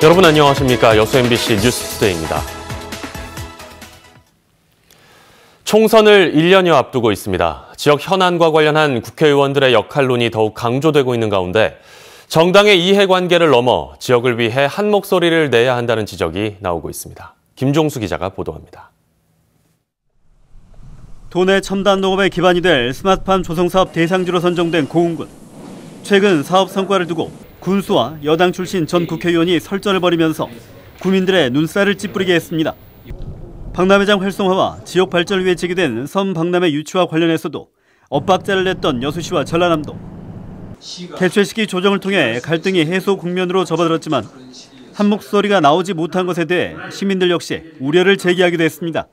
여러분 안녕하십니까? 여수 MBC 뉴스투데이입니다. 총선을 1년여 앞두고 있습니다. 지역 현안과 관련한 국회의원들의 역할론이 더욱 강조되고 있는 가운데 정당의 이해관계를 넘어 지역을 위해 한 목소리를 내야 한다는 지적이 나오고 있습니다. 김종수 기자가 보도합니다. 도내 첨단 농업의 기반이 될 스마트팜 조성사업 대상지로 선정된 고흥군. 최근 사업 성과를 두고 군수와 여당 출신 전 국회의원이 설전을 벌이면서 구민들의 눈살을 찌푸리게 했습니다. 박람회장 활성화와 지역 발전을 위해 제기된 섬 박람회 유치와 관련해서도 엇박자를 냈던 여수시와 전라남도. 개최 시기 조정을 통해 갈등이 해소 국면으로 접어들었지만 한 목소리가 나오지 못한 것에 대해 시민들 역시 우려를 제기하기도 했습니다.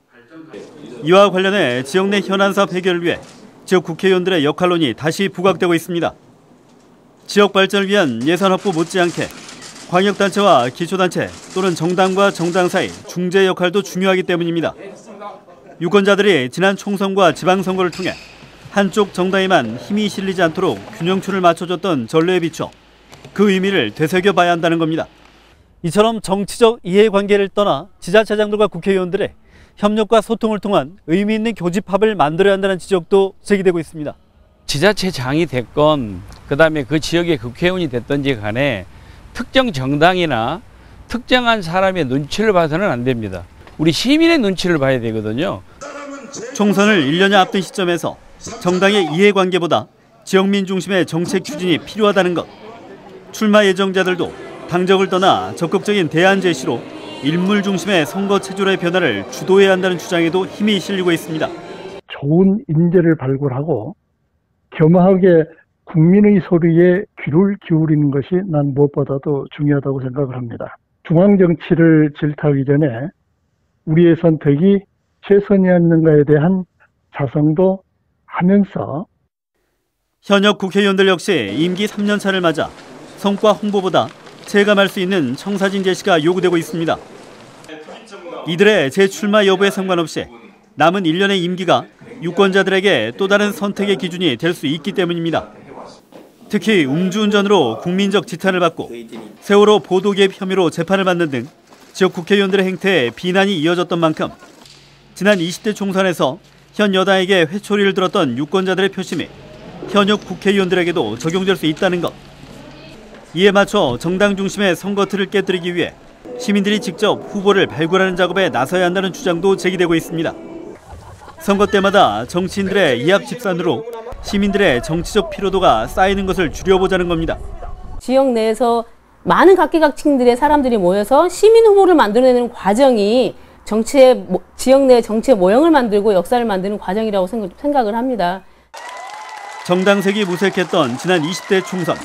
이와 관련해 지역 내 현안 사업 해결을 위해 지역 국회의원들의 역할론이 다시 부각되고 있습니다. 지역 발전을 위한 예산 확보 못지않게 광역단체와 기초단체 또는 정당과 정당 사이 중재 역할도 중요하기 때문입니다. 유권자들이 지난 총선과 지방선거를 통해 한쪽 정당에만 힘이 실리지 않도록 균형추를 맞춰줬던 전례에 비춰 그 의미를 되새겨봐야 한다는 겁니다. 이처럼 정치적 이해관계를 떠나 지자체장들과 국회의원들의 협력과 소통을 통한 의미 있는 교집합을 만들어야 한다는 지적도 제기되고 있습니다. 지자체장이 됐건 그다음에 그 지역의 국회의원이 됐든지 간에 특정 정당이나 특정한 사람의 눈치를 봐서는 안 됩니다. 우리 시민의 눈치를 봐야 되거든요. 총선을 1년여 앞둔 시점에서 정당의 이해관계보다 지역민 중심의 정책 추진이 필요하다는 것. 출마 예정자들도 당적을 떠나 적극적인 대안 제시로 인물 중심의 선거 체질의 변화를 주도해야 한다는 주장에도 힘이 실리고 있습니다. 좋은 인재를 발굴하고 겸허하게 국민의 소리에 귀를 기울이는 것이 난 무엇보다도 중요하다고 생각을 합니다. 중앙정치를 질타하기 전에 우리의 선택이 최선이었는가에 대한 자성도 하면서 현역 국회의원들 역시 임기 3년 차를 맞아 성과 홍보보다 체감할 수 있는 청사진 제시가 요구되고 있습니다. 이들의 재출마 여부에 상관없이 남은 1년의 임기가 유권자들에게 또 다른 선택의 기준이 될 수 있기 때문입니다. 특히 음주운전으로 국민적 지탄을 받고 세월호 보도 개입 혐의로 재판을 받는 등 지역 국회의원들의 행태에 비난이 이어졌던 만큼 지난 20대 총선에서 현 여당에게 회초리를 들었던 유권자들의 표심이 현역 국회의원들에게도 적용될 수 있다는 것. 이에 맞춰 정당 중심의 선거 틀을 깨뜨리기 위해 시민들이 직접 후보를 발굴하는 작업에 나서야 한다는 주장도 제기되고 있습니다. 선거 때마다 정치인들의 이합 집산으로 시민들의 정치적 피로도가 쌓이는 것을 줄여보자는 겁니다. 지역 내에서 많은 각계각층들의 사람들이 모여서 시민 후보를 만들어내는 과정이 지역 내 정치의 모형을 만들고 역사를 만드는 과정이라고 생각을 합니다. 정당색이 무색했던 지난 20대 총선.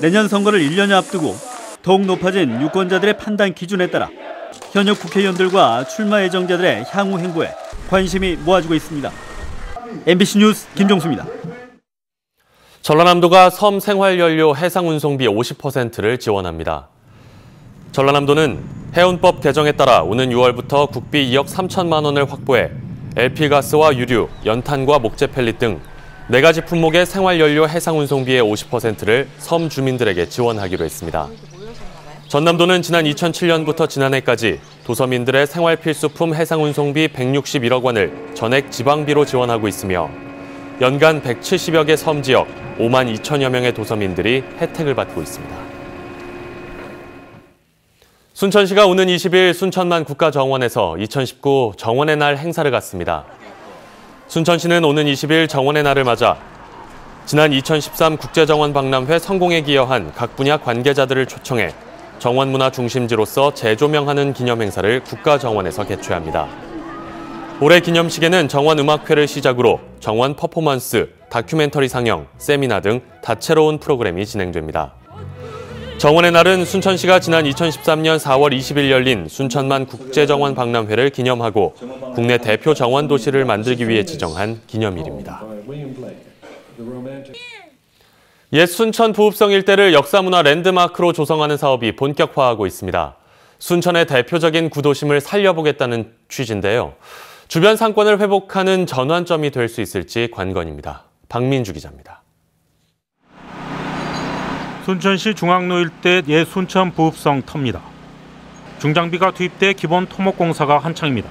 내년 선거를 1년여 앞두고 더욱 높아진 유권자들의 판단 기준에 따라 현역 국회의원들과 출마 예정자들의 향후 행보에 관심이 모아지고 있습니다. MBC 뉴스 김종수입니다. 전라남도가 섬 생활연료 해상운송비 50%를 지원합니다. 전라남도는 해운법 개정에 따라 오는 6월부터 국비 2억 3천만 원을 확보해 LP가스와 유류, 연탄과 목재 펠릿 등 4가지 품목의 생활연료 해상운송비의 50%를 섬 주민들에게 지원하기로 했습니다. 전남도는 지난 2007년부터 지난해까지 도서민들의 생활필수품 해상운송비 161억 원을 전액 지방비로 지원하고 있으며 연간 170여 개 섬 지역 5만 2천여 명의 도서민들이 혜택을 받고 있습니다. 순천시가 오는 20일 순천만 국가정원에서 2019 정원의 날 행사를 갖습니다. 순천시는 오는 20일 정원의 날을 맞아 지난 2013 국제정원 박람회 성공에 기여한 각 분야 관계자들을 초청해 정원문화 중심지로서 재조명하는 기념행사를 국가정원에서 개최합니다. 올해 기념식에는 정원음악회를 시작으로 정원 퍼포먼스, 다큐멘터리 상영, 세미나 등 다채로운 프로그램이 진행됩니다. 정원의 날은 순천시가 지난 2013년 4월 20일 열린 순천만 국제정원 박람회를 기념하고 국내 대표 정원 도시를 만들기 위해 지정한 기념일입니다. 옛 순천 부읍성 일대를 역사문화 랜드마크로 조성하는 사업이 본격화하고 있습니다. 순천의 대표적인 구도심을 살려보겠다는 취지인데요. 주변 상권을 회복하는 전환점이 될 수 있을지 관건입니다. 박민주 기자입니다. 순천시 중앙로 일대 옛 순천 부읍성 터입니다. 중장비가 투입돼 기본 토목공사가 한창입니다.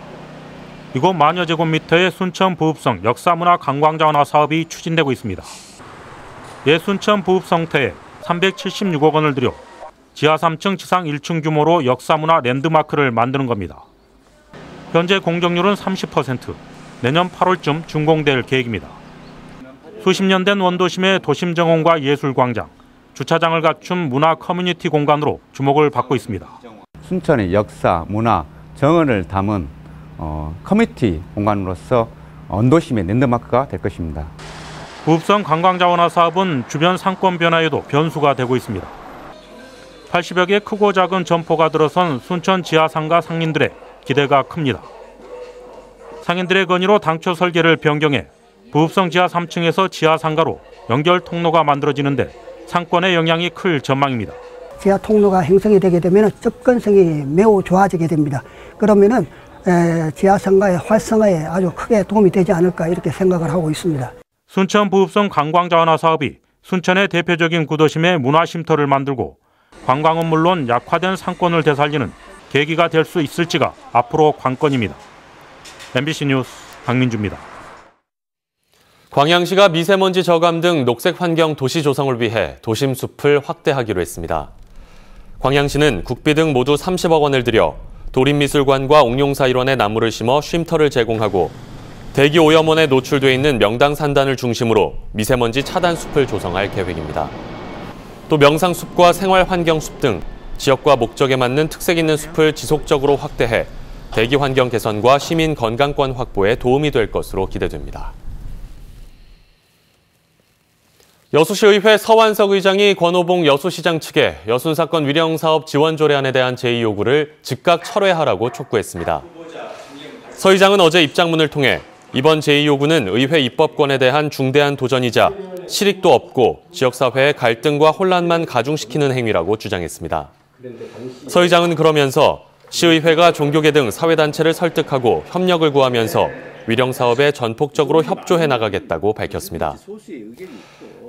이곳 만여 제곱미터의 순천 부읍성 역사문화 관광자원화 사업이 추진되고 있습니다. 옛 순천 부읍성터에 376억 원을 들여 지하 3층, 지상 1층 규모로 역사문화 랜드마크를 만드는 겁니다. 현재 공정률은 30%, 내년 8월쯤 준공될 계획입니다. 수십 년 된 원도심의 도심정원과 예술광장, 주차장을 갖춘 문화 커뮤니티 공간으로 주목을 받고 있습니다. 순천의 역사, 문화, 정원을 담은 커뮤니티 공간으로서 원도심의 랜드마크가 될 것입니다. 부읍성 관광자원화 사업은 주변 상권 변화에도 변수가 되고 있습니다. 80여 개 크고 작은 점포가 들어선 순천 지하상가 상인들의 기대가 큽니다. 상인들의 건의로 당초 설계를 변경해 부읍성 지하 3층에서 지하상가로 연결 통로가 만들어지는데 상권의 영향이 클 전망입니다. 지하 통로가 형성이 되게 되면 접근성이 매우 좋아지게 됩니다. 그러면은 지하상가의 활성화에 아주 크게 도움이 되지 않을까 이렇게 생각을 하고 있습니다. 순천 부읍성 관광자원화 사업이 순천의 대표적인 구도심에 문화쉼터를 만들고 관광은 물론 약화된 상권을 되살리는 계기가 될 수 있을지가 앞으로 관건입니다. MBC 뉴스 박민주입니다. 광양시가 미세먼지 저감 등 녹색 환경 도시 조성을 위해 도심 숲을 확대하기로 했습니다. 광양시는 국비 등 모두 30억 원을 들여 도림미술관과 옥룡사 일원에 나무를 심어 쉼터를 제공하고 대기 오염원에 노출돼 있는 명당산단을 중심으로 미세먼지 차단 숲을 조성할 계획입니다. 또 명상숲과 생활환경숲 등 지역과 목적에 맞는 특색 있는 숲을 지속적으로 확대해 대기 환경 개선과 시민 건강권 확보에 도움이 될 것으로 기대됩니다. 여수시의회 서완석 의장이 권오봉 여수시장 측에 여순사건 위령사업 지원 조례안에 대한 제의 요구를 즉각 철회하라고 촉구했습니다. 서 의장은 어제 입장문을 통해 이번 제의 요구는 의회 입법권에 대한 중대한 도전이자 실익도 없고 지역사회의 갈등과 혼란만 가중시키는 행위라고 주장했습니다. 서 의장은 그러면서 시의회가 종교계 등 사회단체를 설득하고 협력을 구하면서 위령사업에 전폭적으로 협조해 나가겠다고 밝혔습니다.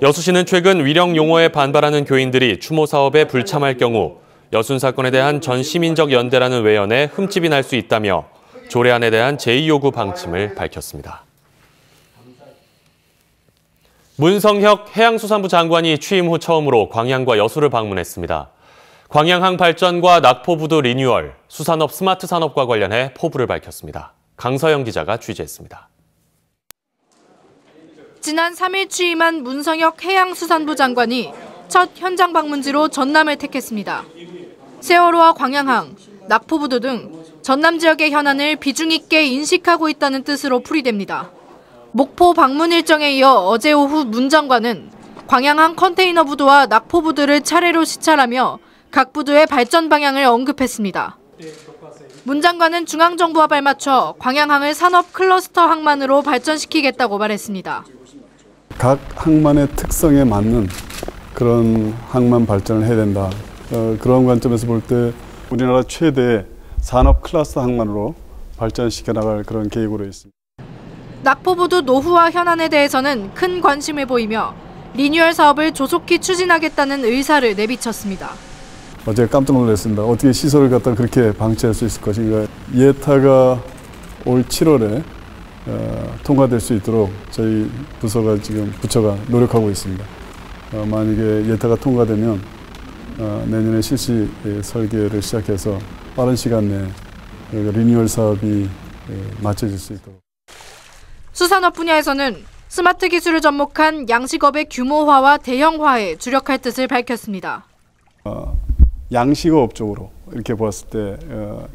여수시는 최근 위령 용어에 반발하는 교인들이 추모 사업에 불참할 경우 여순 사건에 대한 전 시민적 연대라는 외연에 흠집이 날 수 있다며 조례안에 대한 제의 요구 방침을 밝혔습니다. 문성혁 해양수산부 장관이 취임 후 처음으로 광양과 여수를 방문했습니다. 광양항 발전과 낙포부두 리뉴얼, 수산업 스마트 산업과 관련해 포부를 밝혔습니다. 강서영 기자가 취재했습니다. 지난 3일 취임한 문성혁 해양수산부 장관이 첫 현장 방문지로 전남을 택했습니다. 세월호와 광양항, 낙포부두 등 전남 지역의 현안을 비중 있게 인식하고 있다는 뜻으로 풀이됩니다. 목포 방문 일정에 이어 어제 오후 문 장관은 광양항 컨테이너 부두와 낙포부두를 차례로 시찰하며 각 부두의 발전 방향을 언급했습니다. 문 장관은 중앙정부와 발맞춰 광양항을 산업 클러스터 항만으로 발전시키겠다고 말했습니다. 각 항만의 특성에 맞는 그런 항만 발전을 해야 된다. 그런 관점에서 볼 때 우리나라 최대 산업 클러스터 항만으로 발전시켜 나갈 그런 계획으로 있습니다. 낙포부두 노후화 현안에 대해서는 큰 관심을 보이며 리뉴얼 사업을 조속히 추진하겠다는 의사를 내비쳤습니다. 어제 깜짝 놀랐습니다. 어떻게 시설을 갖다 그렇게 방치할 수 있을 것인가. 예타가 올 7월에 통과될 수 있도록 저희 부처가 노력하고 있습니다. 만약에 예타가 통과되면 내년에 실시 설계를 시작해서 빠른 시간 내에 리뉴얼 사업이 마쳐질 수 있도록. 수산업 분야에서는 스마트 기술을 접목한 양식업의 규모화와 대형화에 주력할 뜻을 밝혔습니다. 양식업 쪽으로 이렇게 보았을 때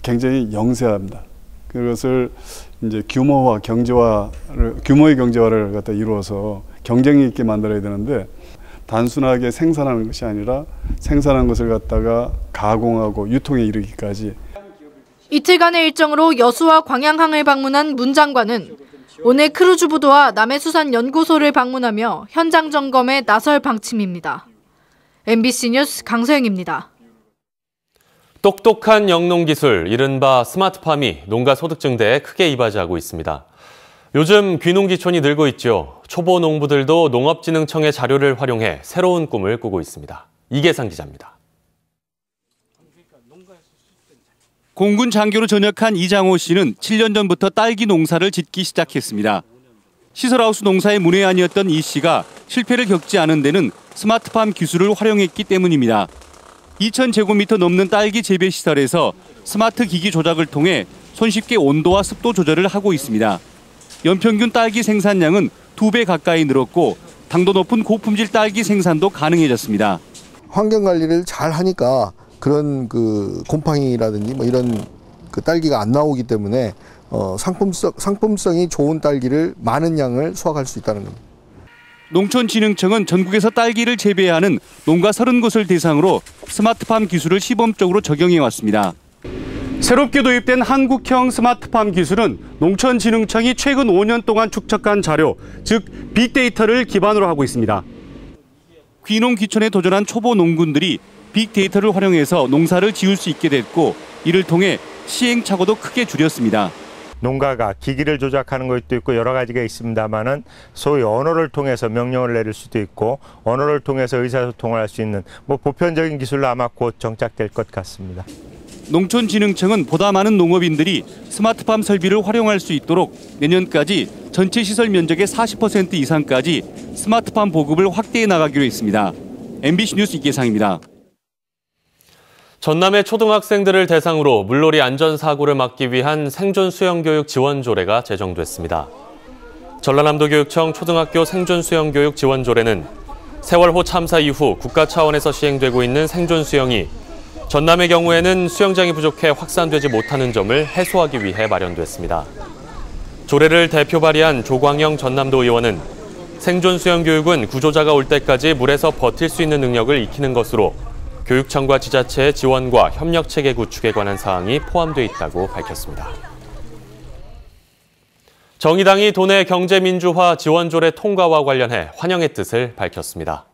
굉장히 영세합니다. 그것을 이제 규모의 경제화를 갖다 이루어서 경쟁력 있게 만들어야 되는데 단순하게 생산하는 것이 아니라 생산한 것을 갖다가 가공하고 유통에 이르기까지. 이틀간의 일정으로 여수와 광양항을 방문한 문 장관은 오늘 크루즈부두와 남해수산연구소를 방문하며 현장 점검에 나설 방침입니다. MBC 뉴스 강서영입니다. 똑똑한 영농기술, 이른바 스마트팜이 농가 소득 증대에 크게 이바지하고 있습니다. 요즘 귀농귀촌이 늘고 있죠. 초보 농부들도 농업진흥청의 자료를 활용해 새로운 꿈을 꾸고 있습니다. 이계상 기자입니다. 공군 장교로 전역한 이장호 씨는 7년 전부터 딸기 농사를 짓기 시작했습니다. 시설하우스 농사의 문외한이었던 이 씨가 실패를 겪지 않은 데는 스마트팜 기술을 활용했기 때문입니다. 2,000제곱미터 넘는 딸기 재배 시설에서 스마트 기기 조작을 통해 손쉽게 온도와 습도 조절을 하고 있습니다. 연평균 딸기 생산량은 2배 가까이 늘었고 당도 높은 고품질 딸기 생산도 가능해졌습니다. 환경 관리를 잘 하니까 그런 곰팡이라든지 뭐 이런 딸기가 안 나오기 때문에 상품성이 좋은 딸기를 많은 양을 수확할 수 있다는 겁니다. 농촌진흥청은 전국에서 딸기를 재배하는 농가 30곳을 대상으로 스마트팜 기술을 시범적으로 적용해 왔습니다. 새롭게 도입된 한국형 스마트팜 기술은 농촌진흥청이 최근 5년 동안 축적한 자료, 즉 빅데이터를 기반으로 하고 있습니다. 귀농 귀촌에 도전한 초보 농군들이 빅데이터를 활용해서 농사를 지을 수 있게 됐고 이를 통해 시행착오도 크게 줄였습니다. 농가가 기기를 조작하는 것도 있고 여러 가지가 있습니다만은 소위 언어를 통해서 명령을 내릴 수도 있고 언어를 통해서 의사소통을 할 수 있는 보편적인 기술로 아마 곧 정착될 것 같습니다. 농촌진흥청은 보다 많은 농업인들이 스마트팜 설비를 활용할 수 있도록 내년까지 전체 시설 면적의 40% 이상까지 스마트팜 보급을 확대해 나가기로 했습니다. MBC 뉴스 이계상입니다. 전남의 초등학생들을 대상으로 물놀이 안전사고를 막기 위한 생존 수영교육 지원 조례가 제정됐습니다. 전라남도 교육청 초등학교 생존 수영교육 지원 조례는 세월호 참사 이후 국가 차원에서 시행되고 있는 생존 수영이 전남의 경우에는 수영장이 부족해 확산되지 못하는 점을 해소하기 위해 마련됐습니다. 조례를 대표 발의한 조광영 전남도 의원은 생존 수영교육은 구조자가 올 때까지 물에서 버틸 수 있는 능력을 익히는 것으로 교육청과 지자체의 지원과 협력체계 구축에 관한 사항이 포함되어 있다고 밝혔습니다. 정의당이 도내 경제민주화 지원조례 통과와 관련해 환영의 뜻을 밝혔습니다.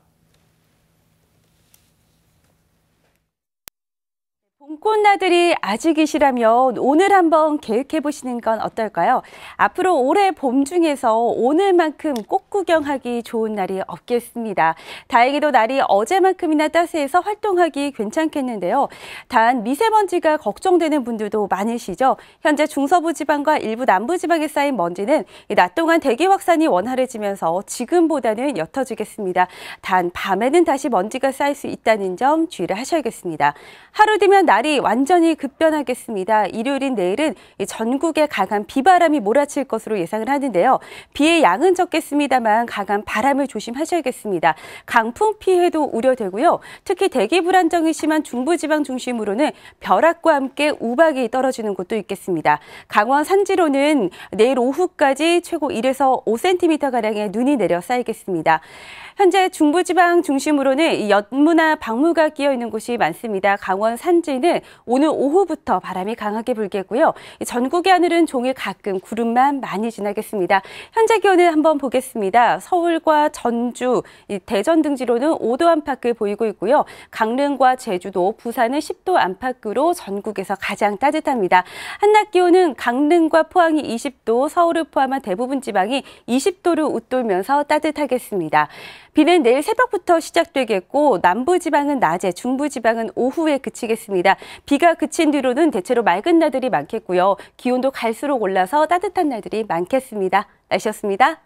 봄꽃나들이 아직이시라면 오늘 한번 계획해보시는 건 어떨까요? 앞으로 올해 봄 중에서 오늘만큼 꽃 구경하기 좋은 날이 없겠습니다. 다행히도 날이 어제만큼이나 따스해서 활동하기 괜찮겠는데요. 단 미세먼지가 걱정되는 분들도 많으시죠? 현재 중서부 지방과 일부 남부 지방에 쌓인 먼지는 낮 동안 대기 확산이 원활해지면서 지금보다는 옅어지겠습니다. 단 밤에는 다시 먼지가 쌓일 수 있다는 점 주의를 하셔야겠습니다. 하루 뒤면 날이 완전히 급변하겠습니다. 일요일인 내일은 전국에 강한 비바람이 몰아칠 것으로 예상을 하는데요. 비의 양은 적겠습니다만 강한 바람을 조심하셔야겠습니다. 강풍 피해도 우려되고요. 특히 대기 불안정이 심한 중부지방 중심으로는 벼락과 함께 우박이 떨어지는 곳도 있겠습니다. 강원 산지로는 내일 오후까지 최고 1에서 5cm가량의 눈이 내려 쌓이겠습니다. 현재 중부지방 중심으로는 연무나 방무가 끼어 있는 곳이 많습니다. 강원 산지는 오늘 오후부터 바람이 강하게 불겠고요. 전국의 하늘은 종일 가끔 구름만 많이 지나겠습니다. 현재 기온을 한번 보겠습니다. 서울과 전주, 대전 등지로는 5도 안팎을 보이고 있고요. 강릉과 제주도, 부산은 10도 안팎으로 전국에서 가장 따뜻합니다. 한낮 기온은 강릉과 포항이 20도, 서울을 포함한 대부분 지방이 20도를 웃돌면서 따뜻하겠습니다. 비는 내일 새벽부터 시작되겠고 남부지방은 낮에, 중부지방은 오후에 그치겠습니다. 비가 그친 뒤로는 대체로 맑은 날들이 많겠고요. 기온도 갈수록 올라서 따뜻한 날들이 많겠습니다. 날씨였습니다.